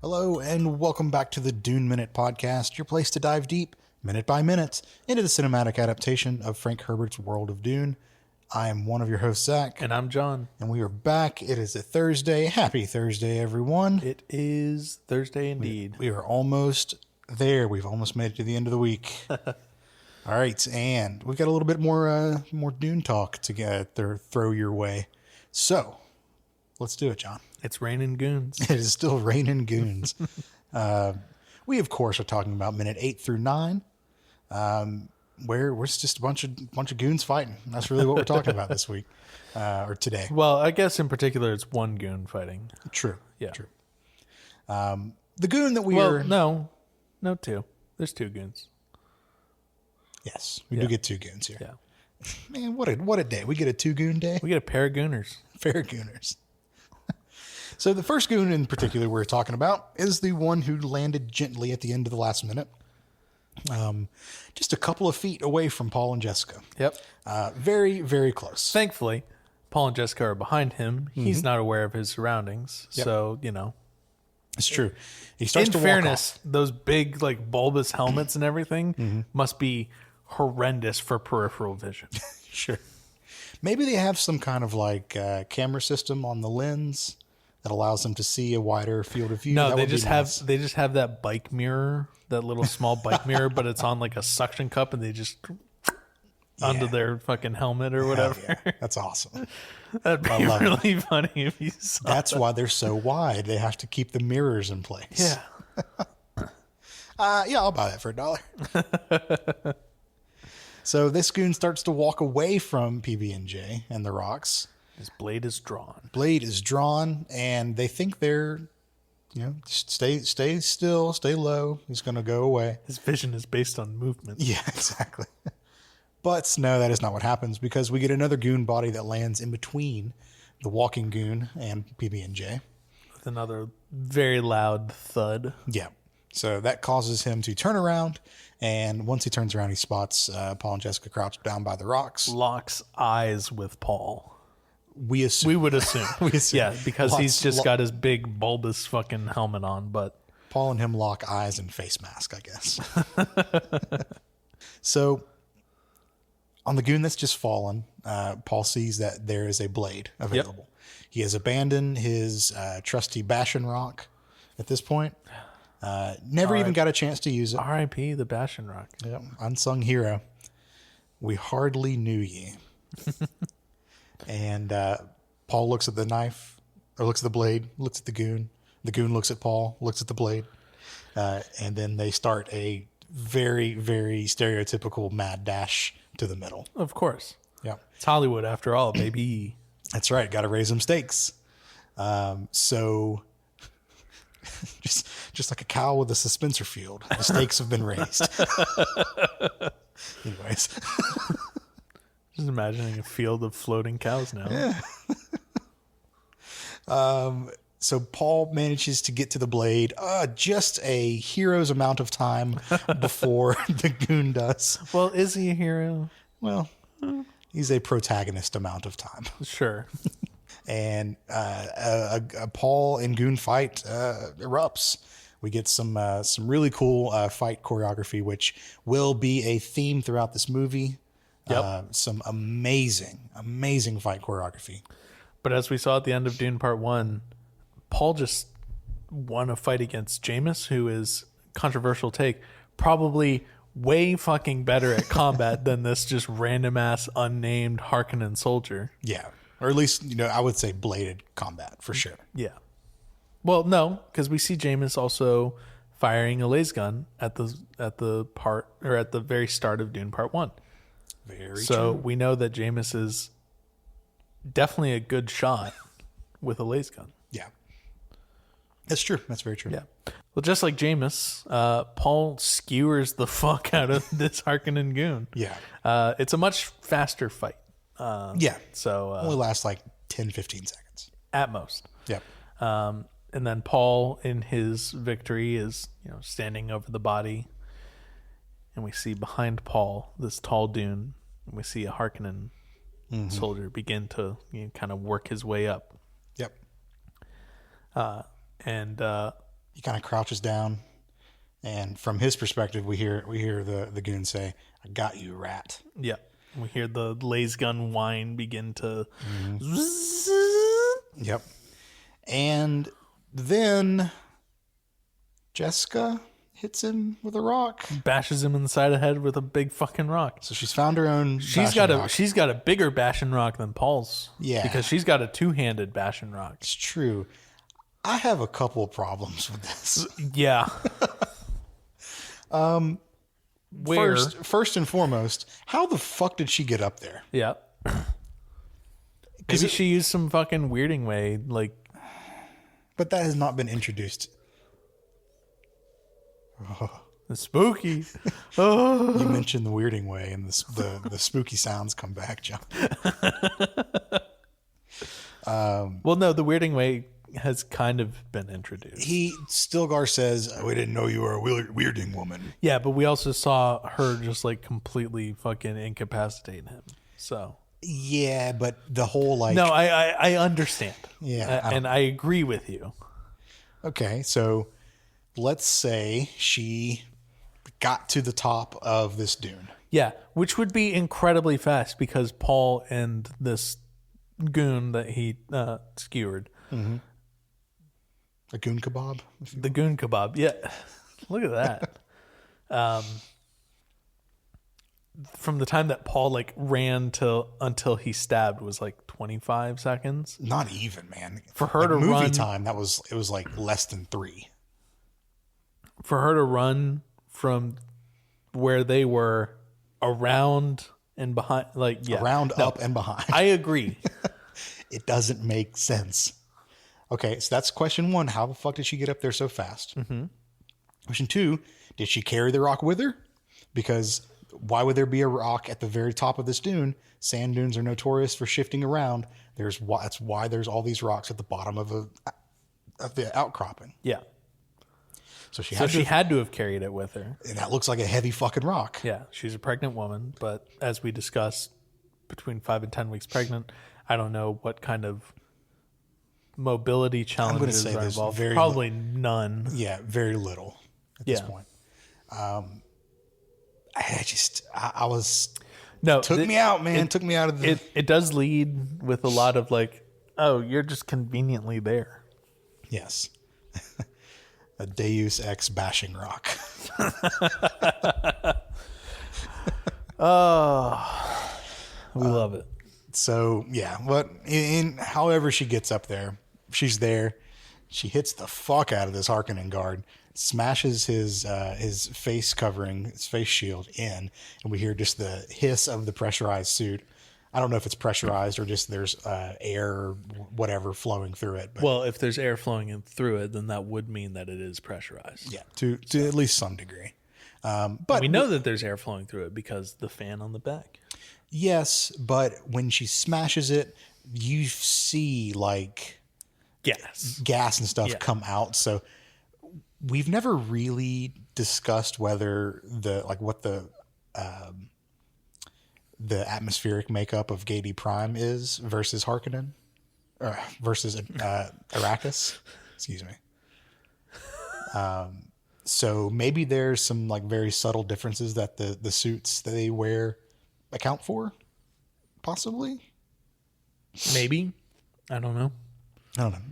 Hello, and welcome back to the Dune Minute Podcast, your place to dive deep, minute by minute, into the cinematic adaptation of Frank Herbert's World of Dune. I am one of your hosts, Zach. And I'm John. And we are back. It is a Thursday. Happy Thursday, everyone. It is Thursday indeed. We are almost there. We've almost made it to the end of the week. All right, and we've got a little bit more Dune talk to throw your way. So, let's do it, John. It's raining goons. It is still raining goons. We, of course, are talking about minute 8 through 9, where it's just a bunch of goons fighting. That's really what we're talking about this week, or today. Well, I guess in particular, it's one goon fighting. True. Yeah. True. The goon that No, two. There's two goons. Yes, we do get two goons here. Yeah. Man, what a day. We get a two goon day. We get a pair of gooners. Fair gooners. So the first goon in particular we're talking about is the one who landed gently at the end of the last minute. Just a couple of feet away from Paul and Jessica. Yep. Very, very close. Thankfully, Paul and Jessica are behind him. He's not aware of his surroundings. Yep. So, It's true. He starts to in walk fairness, off. those big, bulbous helmets and everything must be horrendous for peripheral vision. Sure. Maybe they have some kind of camera system on the lens that allows them to see a wider field of view. No, they just have that bike mirror, that little small bike mirror, but it's on a suction cup, and they just onto their fucking helmet or whatever. Yeah. That's awesome. That'd be really funny if you saw. That's why they're so wide. They have to keep the mirrors in place. Yeah. I'll buy that for $1. So this goon starts to walk away from PB&J and the rocks. His blade is drawn. Blade is drawn, and they think they're, just stay still, stay low. He's going to go away. His vision is based on movement. Yeah, exactly. But no, that is not what happens, because we get another goon body that lands in between the walking goon and PB&J. With another very loud thud. Yeah. So that causes him to turn around, and once he turns around, he spots Paul and Jessica crouched down by the rocks. Locks eyes with Paul. We would assume. Yeah, because he's just got his big bulbous fucking helmet on, but Paul and him lock eyes and face mask, I guess. So on the goon that's just fallen, Paul sees that there is a blade available. Yep. He has abandoned his trusty Bastion rock at this point. Never even got a chance to use it. R.I.P. the Bastion rock. Yep, unsung hero. We hardly knew ye. And Paul looks at the knife, or looks at the blade, looks at the goon. The goon looks at Paul, looks at the blade. And then they start a very, very stereotypical mad dash to the middle. Of course. Yeah. It's Hollywood after all, baby. That's right. Got to raise them stakes. So just like a cow with a suspensor field, the stakes have been raised. Anyways. Just imagining a field of floating cows now. Yeah. So Paul manages to get to the blade just a hero's amount of time before the goon does. Well, is he a hero? Well, he's a protagonist amount of time. Sure. And a Paul and goon fight erupts. We get some really cool fight choreography, which will be a theme throughout this movie. Yep. Some amazing fight choreography. But as we saw at the end of Dune Part 1, Paul just won a fight against Jameis, who is, controversial take, probably way fucking better at combat than this just random ass unnamed Harkonnen soldier. Yeah. Or at least, I would say bladed combat for sure. Yeah. Well, no, because we see Jameis also firing a laser gun at the very start of Dune Part 1. So we know that Jameis is definitely a good shot with a laser gun. Yeah. That's true. That's very true. Yeah. Well, just like Jameis, Paul skewers the fuck out of this Harkonnen goon. Yeah. It's a much faster fight. Yeah. So only lasts 10, 15 seconds. At most. Yep. And then Paul, in his victory, is standing over the body. And we see behind Paul this tall dune. And we see a Harkonnen soldier begin to kind of work his way up. Yep. And He kind of crouches down, and from his perspective, we hear the goon say, "I got you, rat." Yeah. We hear the laser gun whine begin to. Yep. And then Jessica hits him with a rock. Bashes him in the side of the head with a big fucking rock. So she's found her own. She's got a bigger bashing rock than Paul's. Yeah. Because she's got a two-handed bashing rock. It's true. I have a couple of problems with this. Yeah. First and foremost, how the fuck did she get up there? Yeah. Maybe she used some fucking weirding way, like. But that has not been introduced. The spooky. Oh. You mentioned the weirding way, and the spooky sounds come back, John. Well, no, the weirding way has kind of been introduced. Stilgar says, "We didn't know you were a weirding woman." Yeah, but we also saw her just like completely fucking incapacitate him. So yeah, but the whole like no, I understand. Yeah, and I agree with you. Okay, so let's say she got to the top of this dune. Yeah, which would be incredibly fast because Paul and this goon that he skewered. Mm-hmm. A goon kebab? The goon kebab. Yeah. Look at that. From the time that Paul like ran until he stabbed was like 25 seconds. Not even, man. For her like to movie run time, it was like less than 3. For her to run from where they were around and behind, like yeah, up and behind. I agree. It doesn't make sense. Okay, so that's question 1. How the fuck did she get up there so fast? Mm-hmm. Question 2, did she carry the rock with her? Because why would there be a rock at the very top of this dune? Sand dunes are notorious for shifting around. That's why there's all these rocks at the bottom of the outcropping. Yeah. So she had to have carried it with her. And that looks like a heavy fucking rock. Yeah, she's a pregnant woman, but as we discussed, between 5 and 10 weeks pregnant, I don't know what kind of mobility challenges are involved. Probably none. Yeah, very little at this point. I was... No, took me out, man. Took me out of the... It does lead with a lot of like, oh, you're just conveniently there. Yes. A Deus Ex bashing rock. Oh, we love it. So yeah, but however she gets up there, she's there. She hits the fuck out of this Harkonnen guard, smashes his face covering, his face shield in, and we hear just the hiss of the pressurized suit. I don't know if it's pressurized or just there's air or whatever flowing through it. But well, if there's air flowing through it, then that would mean that it is pressurized. Yeah, to at least some degree. But we know that there's air flowing through it because the fan on the back. Yes, but when she smashes it, you see like gas and stuff come out. So we've never really discussed whether what the atmospheric makeup of Gady Prime is versus Harkonnen, or versus Arrakis. Excuse me. So maybe there's some like very subtle differences that the suits that they wear account for, possibly. Maybe. I don't know.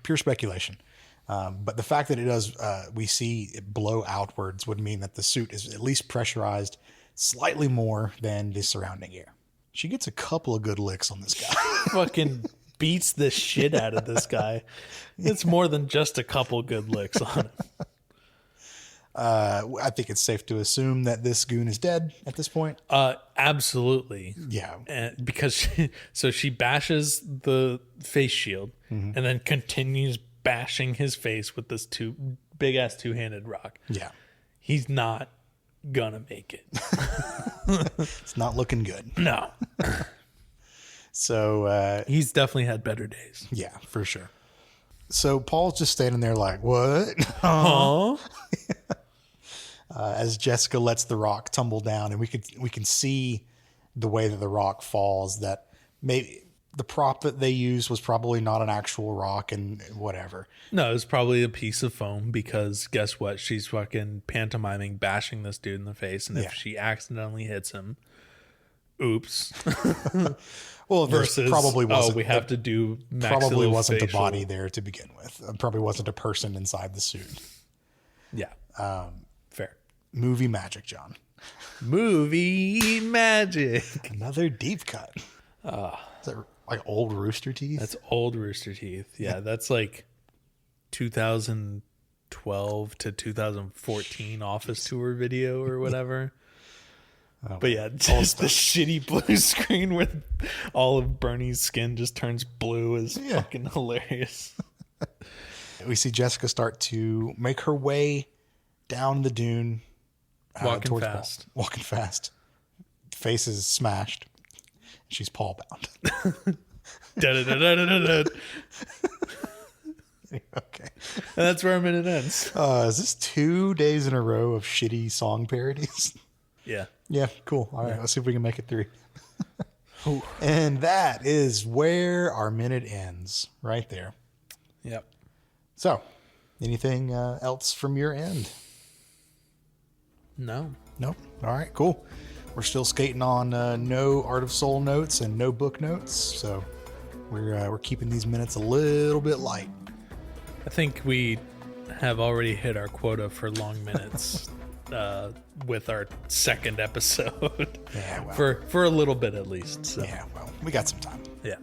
Pure speculation. But the fact that it does, we see it blow outwards would mean that the suit is at least pressurized slightly more than the surrounding air. She gets a couple of good licks on this guy. Fucking beats the shit out of this guy. It's more than just a couple good licks on him. I think it's safe to assume that this goon is dead at this point. Absolutely. Yeah. Because she bashes the face shield and then continues bashing his face with this big ass two-handed rock. Yeah. He's not gonna make it. It's not looking good. No. So he's definitely had better days. Yeah, for sure. So Paul's just standing there like, what? Huh? As Jessica lets the rock tumble down, and we can see the way that the rock falls, that maybe the prop that they used was probably not an actual rock and whatever. No, it was probably a piece of foam because guess what? She's fucking pantomiming bashing this dude in the face. And if she accidentally hits him, oops. Well, versus probably wasn't. We have to do probably wasn't a maxillofacial. body there to begin with. Probably wasn't a person inside the suit. Yeah. Fair. Movie magic, John. Movie magic. Another deep cut. Is that like old Rooster Teeth? That's old Rooster Teeth. Yeah, that's like 2012 to 2014 office tour video or whatever. But yeah, just the shitty blue screen where all of Bernie's skin just turns blue is fucking hilarious. We see Jessica start to make her way down the dune. Walking fast. Walking fast. Face is smashed. She's Paul bound. Okay. And that's where our minute ends. Is this 2 days in a row of shitty song parodies? Yeah. Yeah, cool. All right, let's see if we can make it 3. And that is where our minute ends, right there. Yep. So, anything else from your end? No. Nope. All right, cool. We're still skating on no Art of Soul notes and no book notes, so we're keeping these minutes a little bit light. I think we have already hit our quota for long minutes with our second episode. Yeah, well, for a little bit at least. So. Yeah, well, we got some time. Yeah.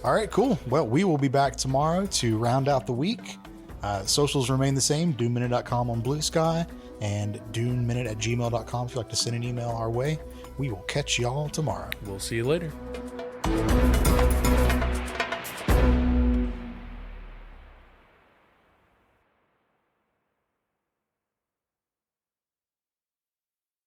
All right, cool. Well, we will be back tomorrow to round out the week. Socials remain the same, DuneMinute.com on Blue Sky and DuneMinute@gmail.com if you'd like to send an email our way. We will catch y'all tomorrow. We'll see you later.